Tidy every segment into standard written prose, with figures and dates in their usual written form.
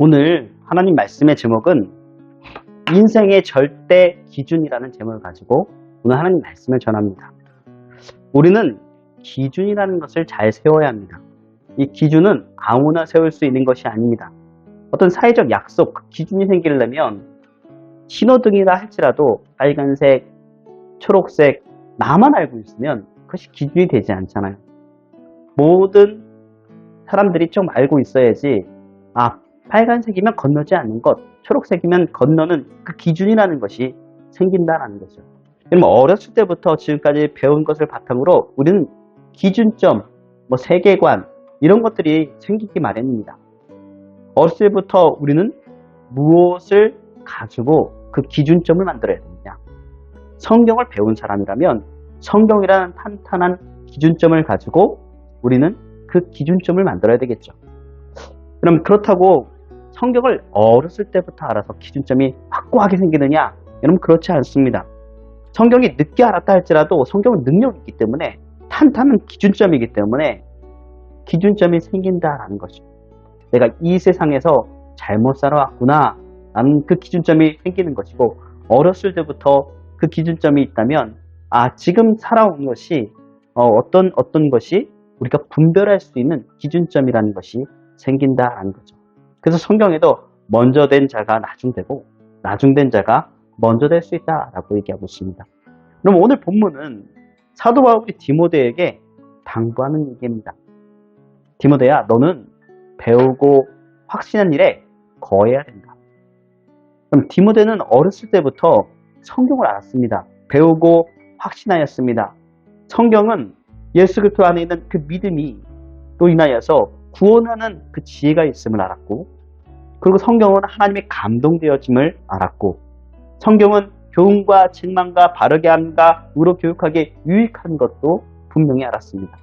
오늘 하나님 말씀의 제목은 인생의 절대 기준이라는 제목을 가지고 오늘 하나님 말씀을 전합니다. 우리는 기준이라는 것을 잘 세워야 합니다. 이 기준은 아무나 세울 수 있는 것이 아닙니다. 어떤 사회적 약속, 그 기준이 생기려면 신호등이라 할지라도 빨간색, 초록색, 나만 알고 있으면 그것이 기준이 되지 않잖아요. 모든 사람들이 좀 알고 있어야지, 빨간색이면 건너지 않는 것, 초록색이면 건너는 그 기준이라는 것이 생긴다는 거죠. 그럼 어렸을 때부터 지금까지 배운 것을 바탕으로 우리는 기준점, 세계관 이런 것들이 생기기 마련입니다. 어렸을 때부터 우리는 무엇을 가지고 그 기준점을 만들어야 되느냐. 성경을 배운 사람이라면 성경이라는 탄탄한 기준점을 가지고 우리는 그 기준점을 만들어야 되겠죠. 그럼 그렇다고 성경을 어렸을 때부터 알아서 기준점이 확고하게 생기느냐? 여러분 그렇지 않습니다. 성경이 늦게 알았다 할지라도 성경은 능력이 있기 때문에 탄탄한 기준점이기 때문에 기준점이 생긴다라는 것이죠. 내가 이 세상에서 잘못 살아왔구나 라는 그 기준점이 생기는 것이고, 어렸을 때부터 그 기준점이 있다면 지금 살아온 것이 어떤 것이 우리가 분별할 수 있는 기준점이라는 것이 생긴다라는 거죠. 그래서 성경에도 먼저 된 자가 나중되고 나중된 자가 먼저 될 수 있다라고 얘기하고 있습니다. 그럼 오늘 본문은 사도 바울이 디모데에게 당부하는 얘기입니다. 디모데야, 너는 배우고 확신한 일에 거해야 된다. 그럼 디모데는 어렸을 때부터 성경을 알았습니다. 배우고 확신하였습니다. 성경은 예수 그리스도 안에 있는 그 믿음이 또 인하여서 구원하는 그 지혜가 있음을 알았고, 그리고 성경은 하나님의 감동되어짐을 알았고, 성경은 교훈과 책망과 바르게 함과 의로 교육하기에 유익한 것도 분명히 알았습니다.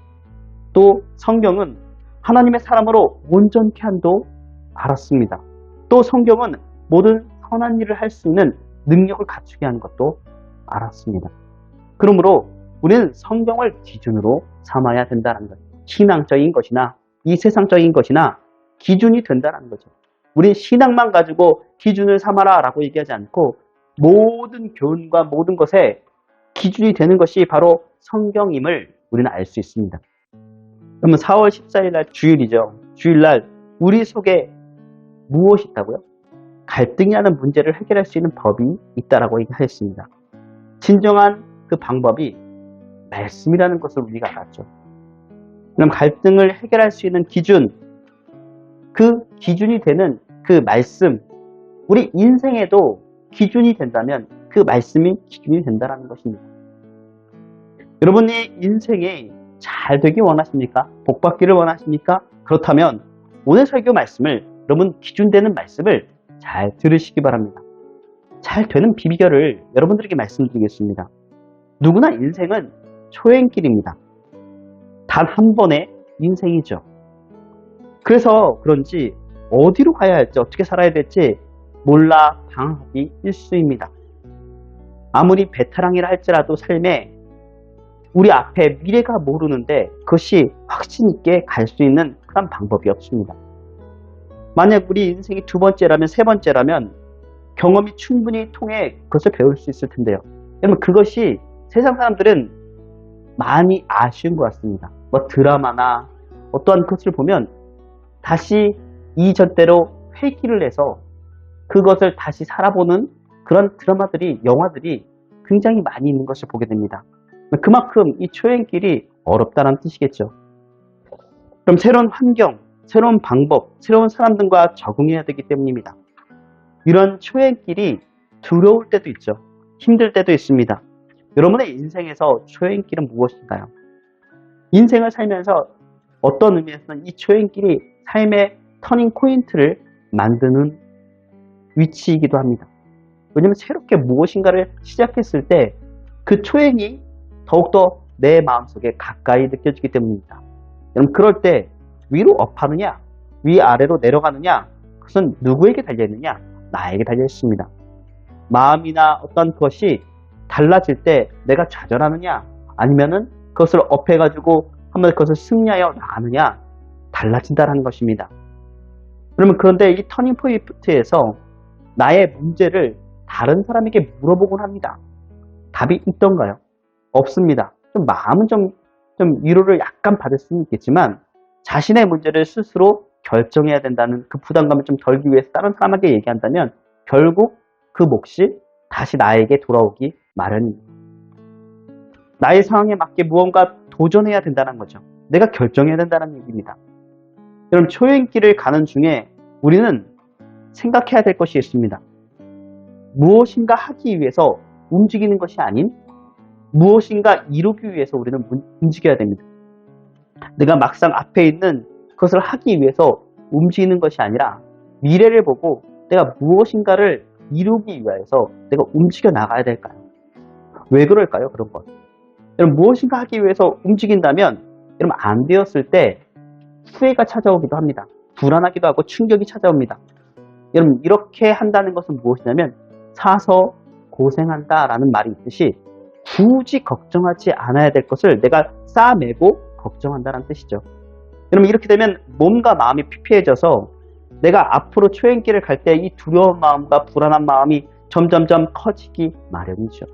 또 성경은 하나님의 사람으로 온전케 한도 알았습니다. 또 성경은 모든 선한 일을 할 수 있는 능력을 갖추게 하는 것도 알았습니다. 그러므로 우리는 성경을 기준으로 삼아야 된다는 거예요. 신앙적인 것이나 이 세상적인 것이나 기준이 된다는 거죠. 우리 신앙만 가지고 기준을 삼아라 라고 얘기하지 않고 모든 교훈과 모든 것에 기준이 되는 것이 바로 성경임을 우리는 알 수 있습니다. 그러면 4월 14일 날 주일이죠. 주일날 우리 속에 무엇이 있다고요? 갈등이라는 문제를 해결할 수 있는 법이 있다라고 얘기하였습니다. 진정한 그 방법이 말씀이라는 것을 우리가 알았죠. 그럼 갈등을 해결할 수 있는 기준, 그 기준이 되는 그 말씀, 우리 인생에도 기준이 된다면 그 말씀이 기준이 된다는 것입니다. 여러분이 인생에 잘 되기 원하십니까? 복 받기를 원하십니까? 그렇다면 오늘 설교 말씀을, 여러분 기준되는 말씀을 잘 들으시기 바랍니다. 잘 되는 비결을 여러분들에게 말씀드리겠습니다. 누구나 인생은 초행길입니다. 단 한 번의 인생이죠. 그래서 그런지 어디로 가야 할지, 어떻게 살아야 될지 몰라 방황하기 일쑤입니다. 아무리 베테랑이라 할지라도 삶에 우리 앞에 미래가 모르는데 그것이 확신 있게 갈 수 있는 그런 방법이 없습니다. 만약 우리 인생이 두 번째라면, 세 번째라면 경험이 충분히 통해 그것을 배울 수 있을 텐데요. 여러분 그것이 세상 사람들은 많이 아쉬운 것 같습니다. 드라마나 어떠한 것을 보면 다시 이전대로 회귀를 해서 그것을 다시 살아보는 그런 드라마들이, 영화들이 굉장히 많이 있는 것을 보게 됩니다. 그만큼 이 초행길이 어렵다는 뜻이겠죠. 그럼 새로운 환경, 새로운 방법, 새로운 사람들과 적응해야 되기 때문입니다. 이런 초행길이 두려울 때도 있죠. 힘들 때도 있습니다. 여러분의 인생에서 초행길은 무엇인가요? 인생을 살면서 어떤 의미에서는 이 초행길이 삶의 터닝 포인트를 만드는 위치이기도 합니다. 왜냐하면 새롭게 무엇인가를 시작했을 때 그 초행이 더욱더 내 마음속에 가까이 느껴지기 때문입니다. 여러분 그럴 때 위로 업하느냐, 위아래로 내려가느냐, 그것은 누구에게 달려있느냐? 나에게 달려있습니다. 마음이나 어떤 것이 달라질 때 내가 좌절하느냐, 아니면은 그것을 업해가지고 한번 그것을 승리하여 나가느냐, 달라진다는 것입니다. 그러면 그런데 이 터닝 포인트에서 나의 문제를 다른 사람에게 물어보곤 합니다. 답이 있던가요? 없습니다. 좀 마음은 좀 위로를 약간 받을 수는 있겠지만 자신의 문제를 스스로 결정해야 된다는 그 부담감을 좀 덜기 위해서 다른 사람에게 얘기한다면 결국 그 몫이 다시 나에게 돌아오기 마련입니다. 나의 상황에 맞게 무언가 도전해야 된다는 거죠. 내가 결정해야 된다는 얘기입니다. 여러분, 초행길을 가는 중에 우리는 생각해야 될 것이 있습니다. 무엇인가 하기 위해서 움직이는 것이 아닌 무엇인가 이루기 위해서 우리는 움직여야 됩니다. 내가 막상 앞에 있는 그것을 하기 위해서 움직이는 것이 아니라 미래를 보고 내가 무엇인가를 이루기 위해서 내가 움직여 나가야 될까요? 왜 그럴까요? 그런 것. 여러분, 무엇인가 하기 위해서 움직인다면 여러분 안 되었을 때 후회가 찾아오기도 합니다. 불안하기도 하고 충격이 찾아옵니다. 여러분, 이렇게 한다는 것은 무엇이냐면 사서 고생한다라는 말이 있듯이 굳이 걱정하지 않아야 될 것을 내가 싸매고 걱정한다는 뜻이죠. 여러분, 이렇게 되면 몸과 마음이 피폐해져서 내가 앞으로 초행길을 갈 때 이 두려운 마음과 불안한 마음이 점점점 커지기 마련이죠.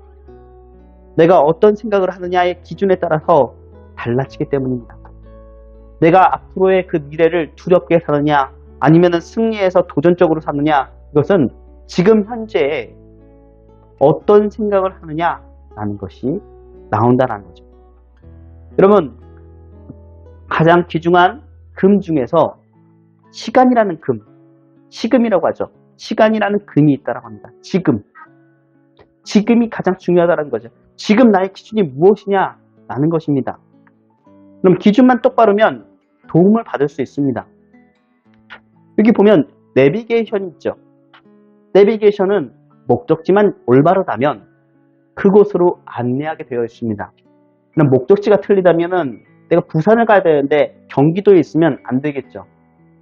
내가 어떤 생각을 하느냐의 기준에 따라서 달라지기 때문입니다. 내가 앞으로의 그 미래를 두렵게 사느냐 아니면 승리해서 도전적으로 사느냐, 이것은 지금 현재에 어떤 생각을 하느냐라는 것이 나온다는 거죠. 여러분, 가장 귀중한 금 중에서 시간이라는 금, 시금이라고 하죠. 시간이라는 금이 있다고 합니다. 지금이 가장 중요하다는 거죠. 지금 나의 기준이 무엇이냐라는 것입니다. 그럼 기준만 똑바르면 도움을 받을 수 있습니다. 여기 보면 내비게이션이 있죠. 내비게이션은 목적지만 올바르다면 그곳으로 안내하게 되어 있습니다. 그럼 목적지가 틀리다면은 내가 부산을 가야 되는데 경기도에 있으면 안 되겠죠.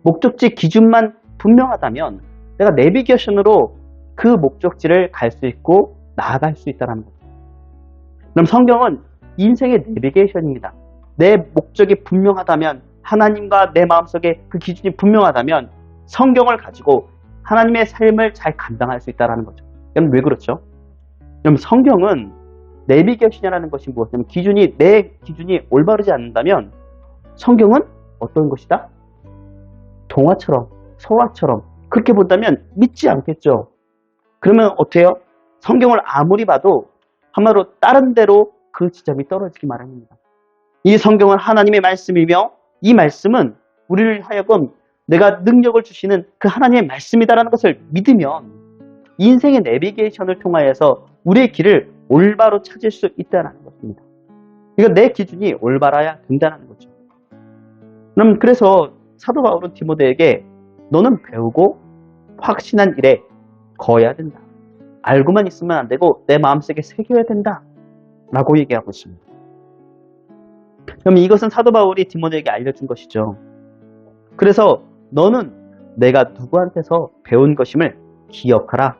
목적지 기준만 분명하다면 내가 내비게이션으로 그 목적지를 갈 수 있고 나아갈 수 있다는 거죠. 그럼 성경은 인생의 내비게이션입니다. 내 목적이 분명하다면, 하나님과 내 마음속에 그 기준이 분명하다면 성경을 가지고 하나님의 삶을 잘 감당할 수 있다는 거죠. 그럼 왜 그렇죠? 그럼 성경은 내비게이션이라는 것이 무엇이냐면 내 기준이 올바르지 않는다면 성경은 어떤 것이다? 동화처럼, 서화처럼 그렇게 본다면 믿지 않겠죠. 그러면 어때요? 성경을 아무리 봐도 한마디로 다른 데로 그 지점이 떨어지기 마련입니다. 이 성경은 하나님의 말씀이며 이 말씀은 우리를 하여금 내가 능력을 주시는 그 하나님의 말씀이다라는 것을 믿으면 인생의 내비게이션을 통하여서 우리의 길을 올바로 찾을 수 있다는 것입니다. 그러니까 내 기준이 올바라야 된다는 거죠. 그럼 그래서 사도 바울은 디모데에게 너는 배우고 확신한 일에 거해야 된다. 알고만 있으면 안 되고 내 마음속에 새겨야 된다. 라고 얘기하고 있습니다. 그럼 이것은 사도 바울이 디모데에게 알려준 것이죠. 그래서 너는 내가 누구한테서 배운 것임을 기억하라.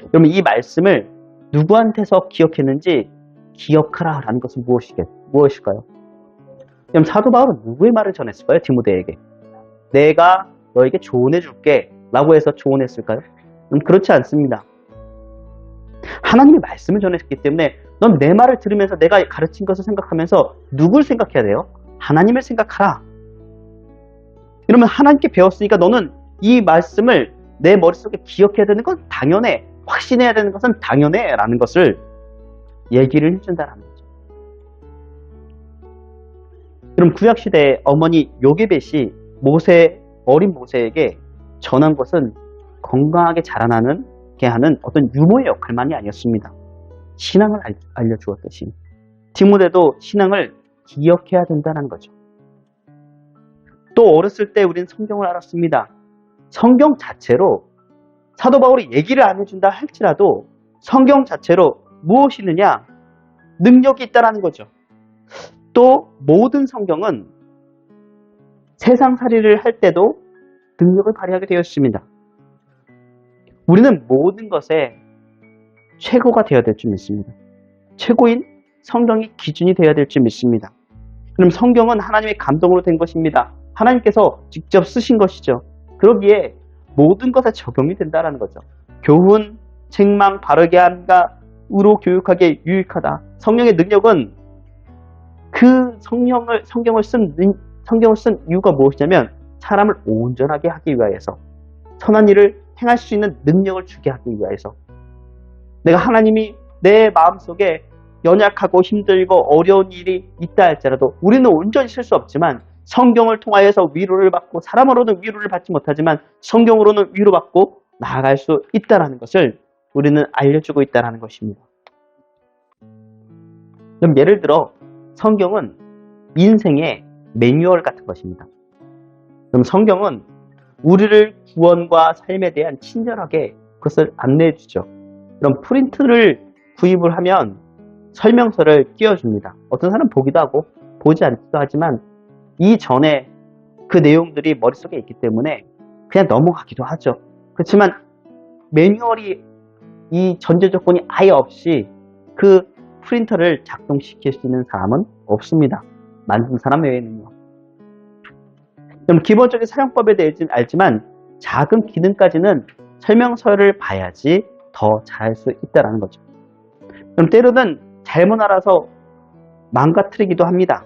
그러면 이 말씀을 누구한테서 기억했는지 기억하라 라는 것은 무엇일까요? 그럼 사도 바울은 누구의 말을 전했을까요? 디모데에게. 내가 너에게 조언해 줄게 라고 해서 조언했을까요? 그렇지 않습니다. 하나님의 말씀을 전했기 때문에 넌 내 말을 들으면서 내가 가르친 것을 생각하면서 누굴 생각해야 돼요? 하나님을 생각하라. 이러면 하나님께 배웠으니까 너는 이 말씀을 내 머릿속에 기억해야 되는 건 당연해. 확신해야 되는 것은 당연해 라는 것을 얘기를 해준다는 거죠. 그럼 구약시대의 어머니 요게벳이 어린 모세에게 전한 것은 건강하게 자라나게 하는 어떤 유모의 역할만이 아니었습니다. 신앙을 알려주었듯이 디모데도 신앙을 기억해야 된다는 거죠. 또 어렸을 때 우리는 성경을 알았습니다. 성경 자체로 사도 바울이 얘기를 안 해준다 할지라도 성경 자체로 무엇이 있느냐? 능력이 있다는 거죠. 또 모든 성경은 세상살이를 할 때도 능력을 발휘하게 되어 있습니다. 우리는 모든 것에 최고가 되어야 될 줄 믿습니다. 최고인 성경이 기준이 되어야 될 줄 믿습니다. 그럼 성경은 하나님의 감동으로 된 것입니다. 하나님께서 직접 쓰신 것이죠. 그러기에 모든 것에 적용이 된다는 거죠. 교훈, 책망, 바르게 함과 의로 교육하기에 유익하다. 성령의 능력은 그 성경을 쓴 이유가 무엇이냐면 사람을 온전하게 하기 위하여서, 선한 일을 행할 수 있는 능력을 주게 하기 위하여서. 내가 하나님이 내 마음속에 연약하고 힘들고 어려운 일이 있다 할지라도 우리는 온전히 쓸 수 없지만 성경을 통하여서 위로를 받고, 사람으로는 위로를 받지 못하지만 성경으로는 위로받고 나아갈 수 있다는 것을 우리는 알려주고 있다는 것입니다. 그럼 예를 들어 성경은 인생의 매뉴얼 같은 것입니다. 그럼 성경은 우리를 구원과 삶에 대한 친절하게 그것을 안내해 주죠. 그럼 프린트를 구입을 하면 설명서를 띄워줍니다. 어떤 사람은 보기도 하고 보지 않기도 하지만 이전에 그 내용들이 머릿속에 있기 때문에 그냥 넘어가기도 하죠. 그렇지만 매뉴얼이, 이 전제 조건이 아예 없이 그 프린터를 작동시킬 수 있는 사람은 없습니다. 만든 사람 외에는요. 그럼 기본적인 사용법에 대해 알지만 작은 기능까지는 설명서를 봐야지 더 잘할 수 있다는 거죠. 그럼 때로는 잘못 알아서 망가뜨리기도 합니다.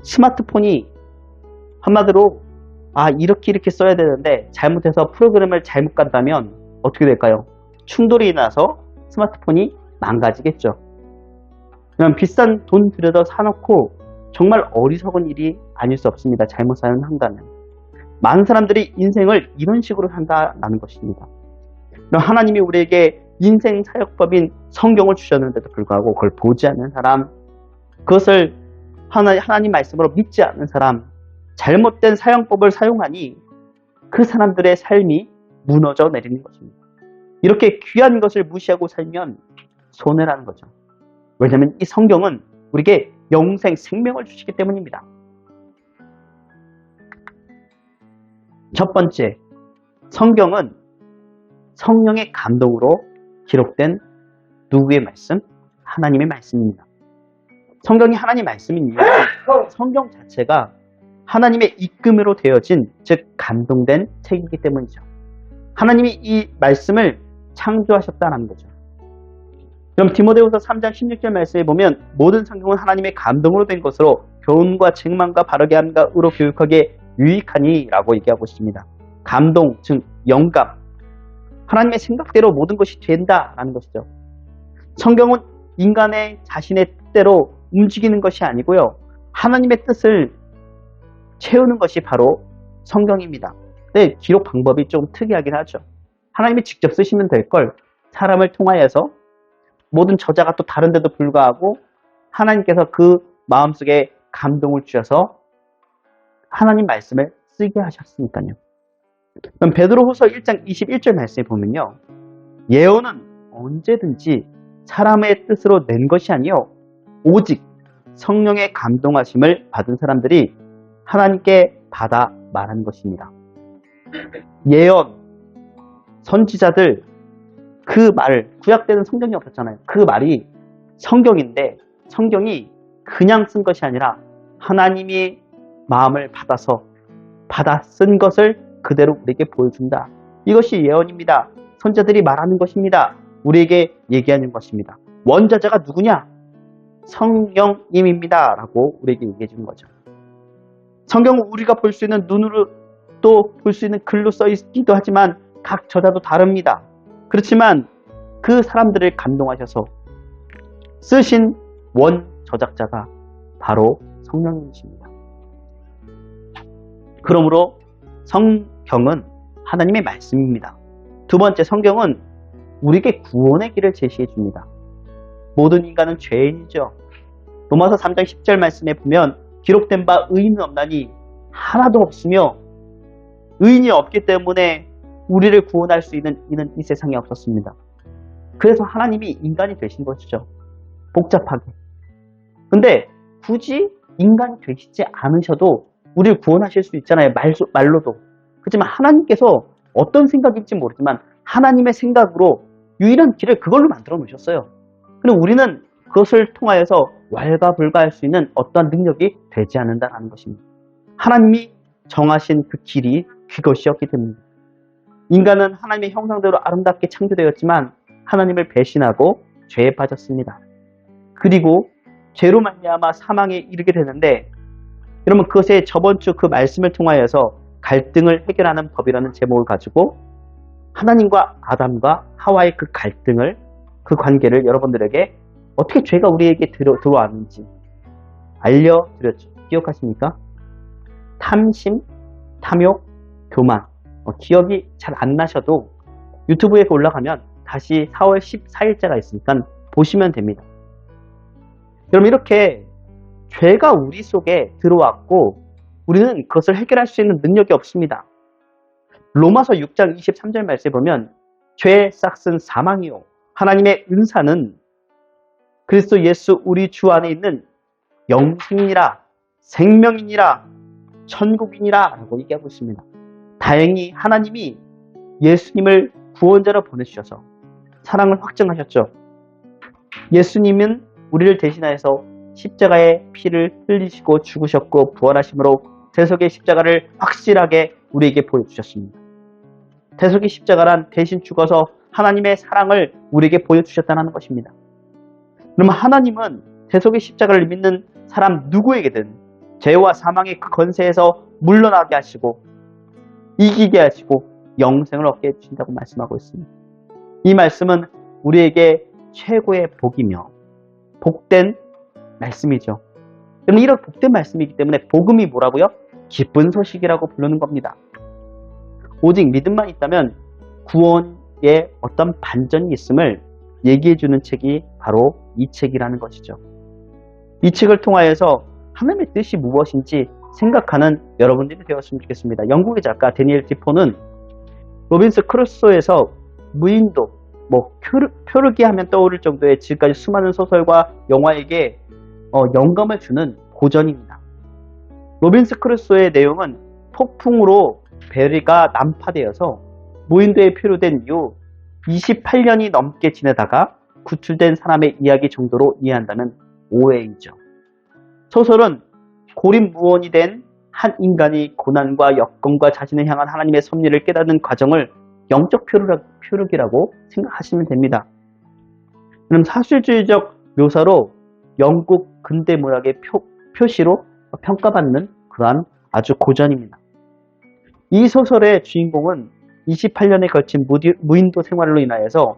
스마트폰이 한마디로 이렇게 써야 되는데 잘못해서 프로그램을 잘못 간다면 어떻게 될까요? 충돌이 나서 스마트폰이 망가지겠죠. 그럼 비싼 돈 들여서 사놓고 정말 어리석은 일이 아닐 수 없습니다. 잘못 사용한다면. 많은 사람들이 인생을 이런 식으로 산다는 것입니다. 그럼 하나님이 우리에게 인생 사역법인 성경을 주셨는데도 불구하고 그걸 보지 않는 사람, 그것을 하나님 말씀으로 믿지 않는 사람, 잘못된 사용법을 사용하니 그 사람들의 삶이 무너져 내리는 것입니다. 이렇게 귀한 것을 무시하고 살면 손해라는 거죠. 왜냐하면 이 성경은 우리에게 영생, 생명을 주시기 때문입니다. 첫 번째, 성경은 성령의 감동으로 기록된 누구의 말씀? 하나님의 말씀입니다. 성경이 하나님의 말씀인 이유는 성경 자체가 하나님의 이름으로 되어진, 즉 감동된 책이기 때문이죠. 하나님이 이 말씀을 창조하셨다는 거죠. 그럼 디모데후서 3장 16절 말씀에 보면 모든 성경은 하나님의 감동으로 된 것으로 교훈과 책망과 바르게 함과 의로 교육하기에 유익하니 라고 얘기하고 있습니다. 감동, 즉 영감, 하나님의 생각대로 모든 것이 된다라는 것이죠. 성경은 인간의 자신의 뜻대로 움직이는 것이 아니고요, 하나님의 뜻을 채우는 것이 바로 성경입니다. 근데 기록 방법이 좀 특이하긴 하죠. 하나님이 직접 쓰시면 될 걸 사람을 통하여서, 모든 저자가 또 다른데도 불구하고 하나님께서 그 마음속에 감동을 주셔서 하나님 말씀을 쓰게 하셨으니까요. 그럼 베드로후서 1장 21절 말씀에 보면요, 예언은 언제든지 사람의 뜻으로 낸 것이 아니요 오직 성령의 감동하심을 받은 사람들이 하나님께 받아 말한 것입니다. 예언, 선지자들, 그 말, 구약 때는 성경이 없었잖아요. 그 말이 성경인데 성경이 그냥 쓴 것이 아니라 하나님이 마음을 받아 쓴 것을 그대로 우리에게 보여준다. 이것이 예언입니다. 선지자들이 말하는 것입니다. 우리에게 얘기하는 것입니다. 원저자가 누구냐? 성령님입니다 라고 우리에게 얘기해 주는 거죠. 성경은 우리가 볼 수 있는 눈으로 또 볼 수 있는 글로 써 있기도 하지만 각 저자도 다릅니다. 그렇지만 그 사람들을 감동하셔서 쓰신 원 저작자가 바로 성령님이십니다. 그러므로 성경은 하나님의 말씀입니다. 두 번째, 성경은 우리에게 구원의 길을 제시해 줍니다. 모든 인간은 죄인이죠. 로마서 3장 10절 말씀에 보면 기록된 바 의인은 없나니 하나도 없으며 의인이 없기 때문에 우리를 구원할 수 있는 이는 이 세상에 없었습니다. 그래서 하나님이 인간이 되신 것이죠. 복잡하게. 근데 굳이 인간이 되시지 않으셔도 우리를 구원하실 수 있잖아요. 말로도. 그렇지만 하나님께서 어떤 생각일지 모르지만 하나님의 생각으로 유일한 길을 그걸로 만들어 놓으셨어요. 근데 우리는 그것을 통하여서 왈가불가할 수 있는 어떠한 능력이 되지 않는다는 것입니다. 하나님이 정하신 그 길이 그것이었기 때문입니다. 인간은 하나님의 형상대로 아름답게 창조되었지만 하나님을 배신하고 죄에 빠졌습니다. 그리고 죄로 말미암아 사망에 이르게 되는데, 여러분 그것에 저번 주 그 말씀을 통하여서 갈등을 해결하는 법이라는 제목을 가지고 하나님과 아담과 하와의 그 갈등을, 그 관계를 여러분들에게 어떻게 죄가 우리에게 들어왔는지 알려드렸죠. 기억하십니까? 탐심, 탐욕, 교만. 기억이 잘 안 나셔도 유튜브에 올라가면 다시 4월 14일자가 있으니까 보시면 됩니다. 여러분 이렇게 죄가 우리 속에 들어왔고 우리는 그것을 해결할 수 있는 능력이 없습니다. 로마서 6장 23절 말씀에 보면 죄의 싹은 사망이요 하나님의 은사는 그리스도 예수 우리 주 안에 있는 영생이니라, 생명이니라, 천국이니라 라고 얘기하고 있습니다. 다행히 하나님이 예수님을 구원자로 보내주셔서 사랑을 확증하셨죠. 예수님은 우리를 대신하여서 십자가의 피를 흘리시고 죽으셨고 부활하심으로 대속의 십자가를 확실하게 우리에게 보여주셨습니다. 대속의 십자가란 대신 죽어서 하나님의 사랑을 우리에게 보여주셨다는 것입니다. 그러면 하나님은 대속의 십자가를 믿는 사람 누구에게든 죄와 사망의 그 권세에서 물러나게 하시고 이기게 하시고 영생을 얻게 해주신다고 말씀하고 있습니다. 이 말씀은 우리에게 최고의 복이며 복된 말씀이죠. 그럼 이런 복된 말씀이기 때문에 복음이 뭐라고요? 기쁜 소식이라고 부르는 겁니다. 오직 믿음만 있다면 구원에 어떤 반전이 있음을 얘기해주는 책이 바로 이 책이라는 것이죠. 이 책을 통하여서 하나님의 뜻이 무엇인지 생각하는 여러분들이 되었으면 좋겠습니다. 영국의 작가 데니엘 디포는 로빈스 크루소에서 무인도, 표르기 하면 떠오를 정도의 지금까지 수많은 소설과 영화에게 영감을 주는 고전입니다. 로빈스 크루소의 내용은 폭풍으로 배가 난파되어서 무인도에 표류된 이후 28년이 넘게 지내다가 구출된 사람의 이야기 정도로 이해한다면 오해이죠. 소설은 고립무원이 된 한 인간이 고난과 역경과 자신을 향한 하나님의 섭리를 깨닫는 과정을 영적 표류기라고 생각하시면 됩니다. 그럼 사실주의적 묘사로 영국 근대 문학의 표시로 평가받는 그러한 아주 고전입니다. 이 소설의 주인공은 28년에 걸친 무인도 생활로 인하여서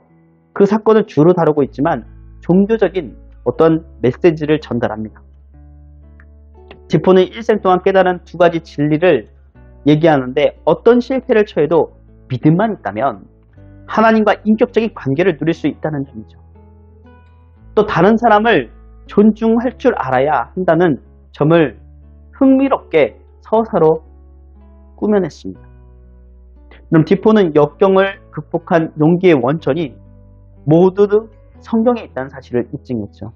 그 사건을 주로 다루고 있지만 종교적인 어떤 메시지를 전달합니다. 디포는 일생 동안 깨달은 두 가지 진리를 얘기하는데 어떤 실패를 처해도 믿음만 있다면 하나님과 인격적인 관계를 누릴 수 있다는 점이죠. 또 다른 사람을 존중할 줄 알아야 한다는 점을 흥미롭게 서사로 꾸며냈습니다. 그럼 디포는 역경을 극복한 용기의 원천이 모두 성경에 있다는 사실을 입증했죠.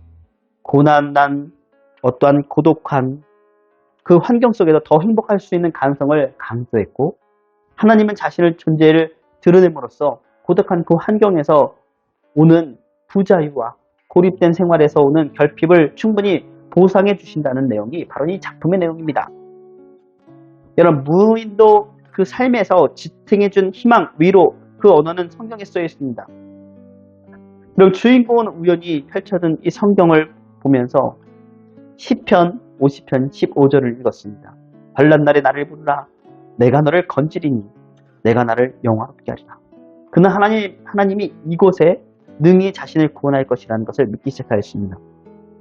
고난난 어떠한 고독한 그 환경 속에서 더 행복할 수 있는 가능성을 강조했고, 하나님은 자신의 존재를 드러냄으로써 고독한 그 환경에서 오는 부자유와 고립된 생활에서 오는 결핍을 충분히 보상해 주신다는 내용이 바로 이 작품의 내용입니다. 여러분, 무인도 그 삶에서 지탱해준 희망, 위로, 그 언어는 성경에 쓰여 있습니다. 그리고 주인공은 우연히 펼쳐둔 이 성경을 보면서 시편 50편 15절을 읽었습니다. 환난 날에 나를 부르라. 내가 너를 건지리니 내가 나를 영화롭게 하리라. 그는 하나님이 이곳에 능히 자신을 구원할 것이라는 것을 믿기 시작하였습니다.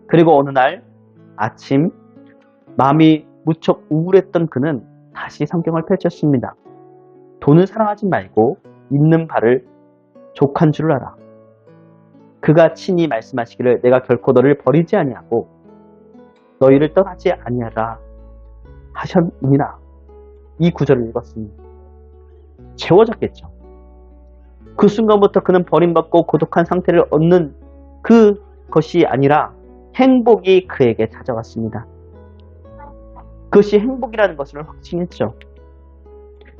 그리고 어느 날 아침 마음이 무척 우울했던 그는 다시 성경을 펼쳤습니다. 돈을 사랑하지 말고 있는 바를 족한 줄을 알아. 그가 친히 말씀하시기를 내가 결코 너를 버리지 아니하고 너희를 떠나지 아니하라 하셨느니라. 이 구절을 읽었습니다. 채워졌겠죠. 그 순간부터 그는 버림받고 고독한 상태를 얻는 그것이 아니라 행복이 그에게 찾아왔습니다. 그것이 행복이라는 것을 확증했죠.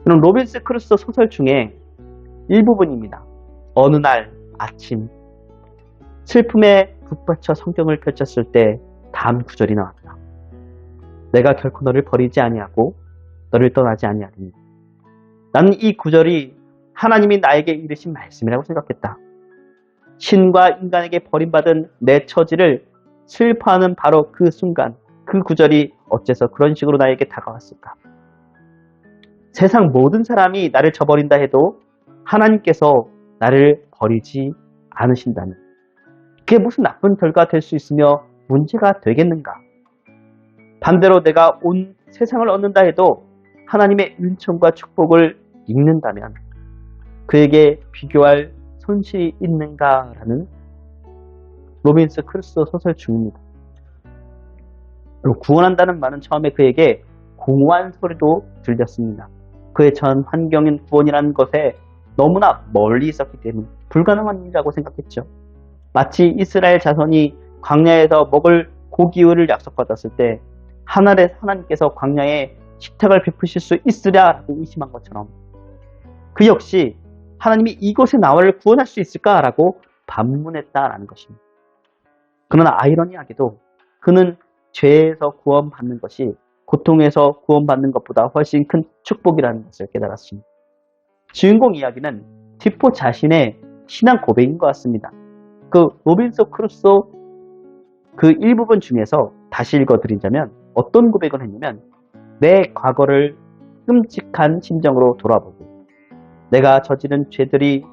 그럼 로빈스 크루소 소설 중에 일부분입니다. 어느 날 아침 슬픔에 북받쳐 성경을 펼쳤을 때 다음 구절이 나왔다. 내가 결코 너를 버리지 아니하고 너를 떠나지 아니하리니. 나는 이 구절이 하나님이 나에게 이르신 말씀이라고 생각했다. 신과 인간에게 버림받은 내 처지를 슬퍼하는 바로 그 순간, 그 구절이 어째서 그런 식으로 나에게 다가왔을까? 세상 모든 사람이 나를 저버린다 해도 하나님께서 나를 버리지 않으신다면 그게 무슨 나쁜 결과가 될 수 있으며 문제가 되겠는가? 반대로 내가 온 세상을 얻는다 해도 하나님의 은총과 축복을 잃는다면 그에게 비교할 손실이 있는가라는 로빈스 크루소 소설 중입니다. 구원한다는 말은 처음에 그에게 공허한 소리도 들렸습니다. 그의 전 환경인 구원이라는 것에 너무나 멀리 있었기 때문에 불가능한 일이라고 생각했죠. 마치 이스라엘 자손이 광야에서 먹을 고기를 약속받았을 때 하나님께서 광야에 식탁을 베푸실 수 있으랴라고 의심한 것처럼 그 역시 하나님이 이곳에 나를 구원할 수 있을까라고 반문했다라는 것입니다. 그러나 아이러니하게도 그는 죄에서 구원받는 것이 고통에서 구원받는 것보다 훨씬 큰 축복이라는 것을 깨달았습니다. 주인공 이야기는 티포 자신의 신앙 고백인 것 같습니다. 그 로빈소 크루소 그 일부분 중에서 다시 읽어드리자면 어떤 고백을 했냐면 내 과거를 끔찍한 심정으로 돌아보고 내가 저지른 죄들이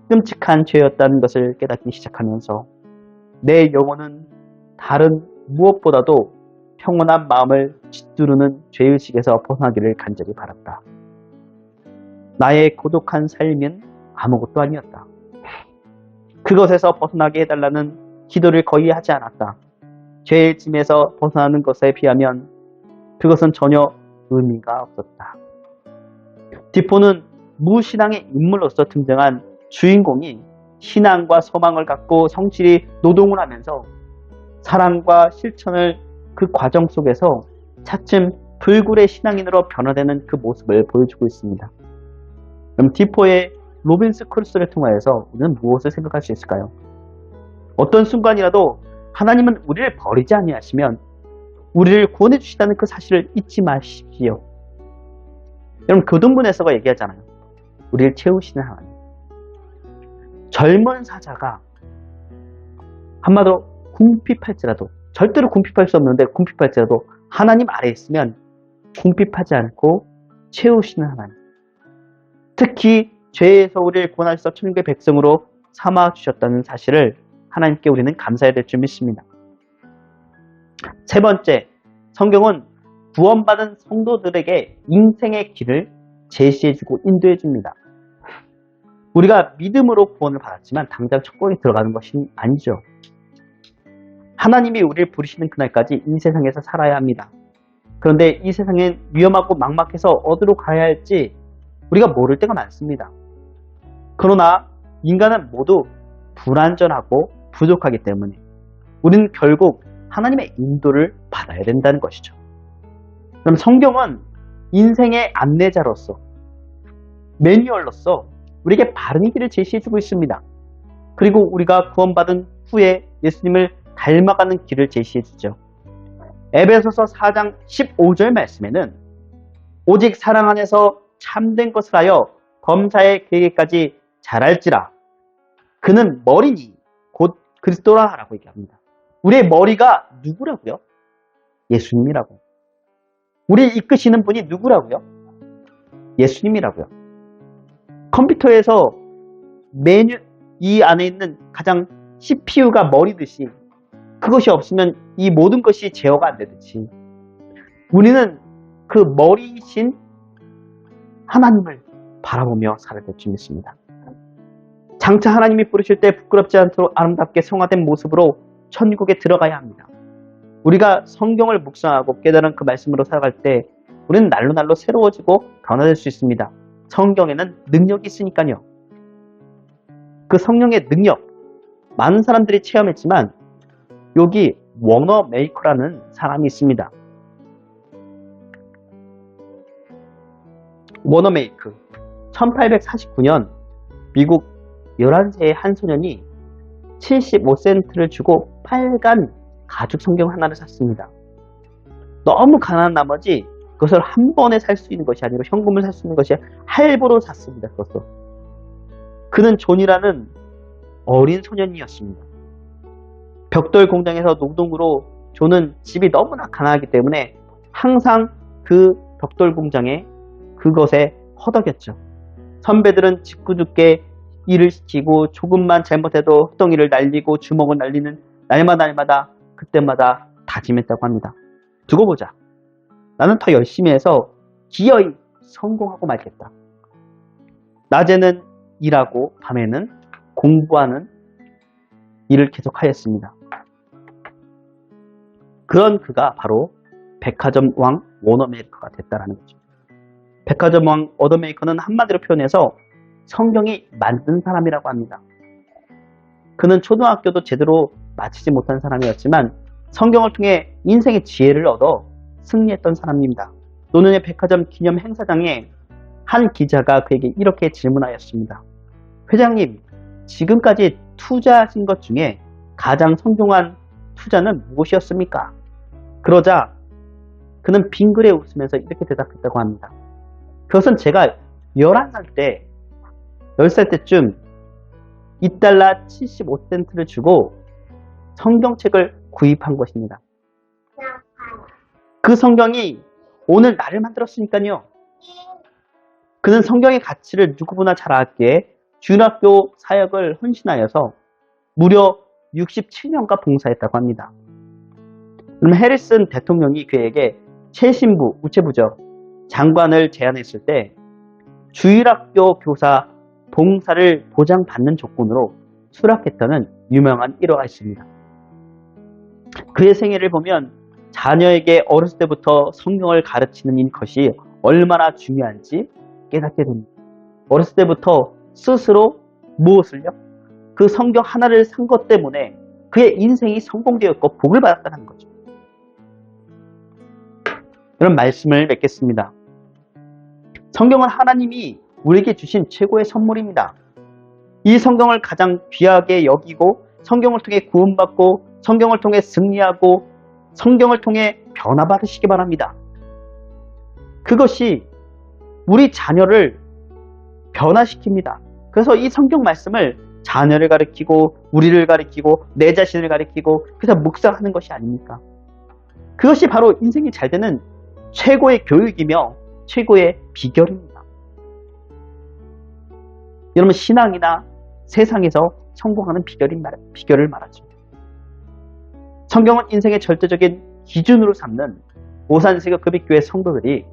끔찍한 죄였다는 것을 깨닫기 시작하면서 내 영혼은 다른 무엇보다도 평온한 마음을 짓두르는 죄의식에서 벗어나기를 간절히 바랐다. 나의 고독한 삶은 아무것도 아니었다. 그것에서 벗어나게 해달라는 기도를 거의 하지 않았다. 죄의 짐에서 벗어나는 것에 비하면 그것은 전혀 의미가 없었다. 디포는 무신앙의 인물로서 등장한 주인공이 신앙과 소망을 갖고 성실히 노동을 하면서 사랑과 실천을 그 과정 속에서 차츰 불굴의 신앙인으로 변화되는 그 모습을 보여주고 있습니다. 그럼 디포의 로빈스 크루소를 통하여서 우리는 무엇을 생각할 수 있을까요? 어떤 순간이라도 하나님은 우리를 버리지 아니하시면 우리를 구원해 주시다는 그 사실을 잊지 마십시오. 여러분 교동문에서가 얘기하잖아요. 우리를 채우시는 하나님. 젊은 사자가 한마디로 궁핍할지라도 절대로 궁핍할 수 없는데 궁핍할지라도 하나님 아래에 있으면 궁핍하지 않고 채우시는 하나님. 특히 죄에서 우리를 구원하셔서 천국의 백성으로 삼아주셨다는 사실을 하나님께 우리는 감사해야 될 줄 믿습니다. 세 번째, 성경은 구원받은 성도들에게 인생의 길을 제시해주고 인도해줍니다. 우리가 믿음으로 구원을 받았지만 당장 천국에 들어가는 것이 아니죠. 하나님이 우리를 부르시는 그날까지 이 세상에서 살아야 합니다. 그런데 이 세상엔 위험하고 막막해서 어디로 가야 할지 우리가 모를 때가 많습니다. 그러나 인간은 모두 불완전하고 부족하기 때문에 우리는 결국 하나님의 인도를 받아야 된다는 것이죠. 그럼 성경은 인생의 안내자로서 매뉴얼로서 우리에게 바른 길을 제시해주고 있습니다. 그리고 우리가 구원받은 후에 예수님을 닮아가는 길을 제시해주죠. 에베소서 4장 15절 말씀에는 오직 사랑 안에서 참된 것을 하여 범사의 계획까지 잘할지라 그는 머리니 곧 그리스도라 라고 얘기합니다. 우리의 머리가 누구라고요? 예수님이라고. 우리를 이끄시는 분이 누구라고요? 예수님이라고요. 컴퓨터에서 메뉴 이 안에 있는 가장 CPU가 머리듯이 그것이 없으면 이 모든 것이 제어가 안 되듯이 우리는 그 머리이신 하나님을 바라보며 살아야 될 줄 믿습니다. 장차 하나님이 부르실 때 부끄럽지 않도록 아름답게 성화된 모습으로 천국에 들어가야 합니다. 우리가 성경을 묵상하고 깨달은 그 말씀으로 살아갈 때 우리는 날로 날로 새로워지고 변화될 수 있습니다. 성경에는 능력이 있으니까요. 그 성령의 능력 많은 사람들이 체험했지만 여기 워너 메이커라는 사람이 있습니다. 워너 메이커 1849년 미국 11세의 한 소년이 75센트를 주고 빨간 가죽 성경 하나를 샀습니다. 너무 가난한 나머지 그것을 한 번에 살 수 있는 것이 아니고 현금을 살 수 있는 것이 할부로 샀습니다. 그것을. 그는 존이라는 어린 소년이었습니다. 벽돌 공장에서 노동으로 존은 집이 너무나 가난하기 때문에 항상 그 벽돌 공장에 그것에 허덕였죠. 선배들은 짓궂게 일을 시키고 조금만 잘못해도 흙덩이를 날리고 주먹을 날리는 날마다 그때마다 다짐했다고 합니다. 두고 보자. 나는 더 열심히 해서 기어이 성공하고 말겠다. 낮에는 일하고 밤에는 공부하는 일을 계속하였습니다. 그런 그가 바로 백화점 왕 워너메이커가 됐다라는 거죠. 백화점 왕 워너메이커는 한마디로 표현해서 성경이 만든 사람이라고 합니다. 그는 초등학교도 제대로 마치지 못한 사람이었지만 성경을 통해 인생의 지혜를 얻어 승리했던 사람입니다. 노년의 백화점 기념 행사장에 한 기자가 그에게 이렇게 질문하였습니다. 회장님, 지금까지 투자하신 것 중에 가장 성공한 투자는 무엇이었습니까? 그러자 그는 빙그레 웃으면서 이렇게 대답했다고 합니다. 그것은 제가 11살 때, 10살 때쯤 $2 75센트를 주고 성경책을 구입한 것입니다. 그 성경이 오늘 나를 만들었으니까요. 그는 성경의 가치를 누구보다 잘 알기에 중학교 사역을 헌신하여서 무려 67년간 봉사했다고 합니다. 그럼 해리슨 대통령이 그에게 최신부, 우체부죠. 장관을 제안했을 때 주일학교 교사 봉사를 보장받는 조건으로 수락했다는 유명한 일화가 있습니다. 그의 생애를 보면 자녀에게 어렸을 때부터 성경을 가르치는 것이 얼마나 중요한지 깨닫게 됩니다. 어렸을 때부터 스스로 무엇을요? 그 성경 하나를 산 것 때문에 그의 인생이 성공되었고 복을 받았다는 거죠. 이런 말씀을 맺겠습니다. 성경은 하나님이 우리에게 주신 최고의 선물입니다. 이 성경을 가장 귀하게 여기고 성경을 통해 구원받고 성경을 통해 승리하고 성경을 통해 변화받으시기 바랍니다. 그것이 우리 자녀를 변화시킵니다. 그래서 이 성경 말씀을 자녀를 가리키고 우리를 가리키고 내 자신을 가리키고 그래서 묵상하는 것이 아닙니까? 그것이 바로 인생이 잘 되는 최고의 교육이며 최고의 비결입니다. 여러분, 신앙이나 세상에서 성공하는 비결을 말하죠. 성경은 인생의 절대적인 기준으로 삼는 오산세교 급입교회 성도들이